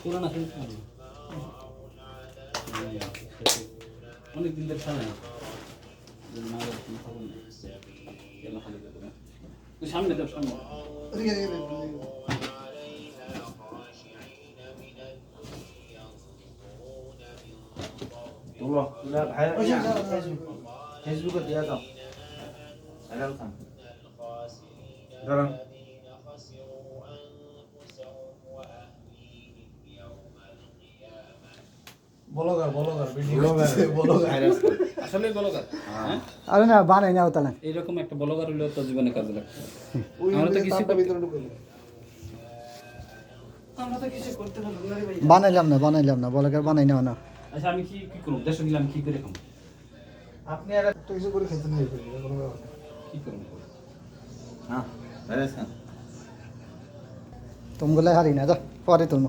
পুরানা ফিল্ম অনেক দিন ধরে সামনে সামনে তো সামনে তোলো তুলা ভাই ফেসবুকে দিয়া দাও ভাইরাল খান দাঁড়ান ব্লগার ভিডিও করতেছে ব্লগার আসলে ব্লগার হ্যাঁ আরে না বানাই নাও তাহলে এইরকম একটা ব্লগার হলেও তো জীবনে কাজে লাগবে ওই আমরা তো কিছু তারটা ভিতরে ঢুকে আমরা তো কিছু করতে পারবো না রে ভাই বানাইলাম না বলাকার বানাই নাও না আচ্ছা আমি কি করব দেশে গেলাম কি করে খাম আপনি আর একটা কিছু করে খেতে নিয়ে ফেলি কোনো ব্যাপার না। কি করব হ্যাঁ ভাইরাল খান তোমগুলাই হারি না যা পরে তুলবো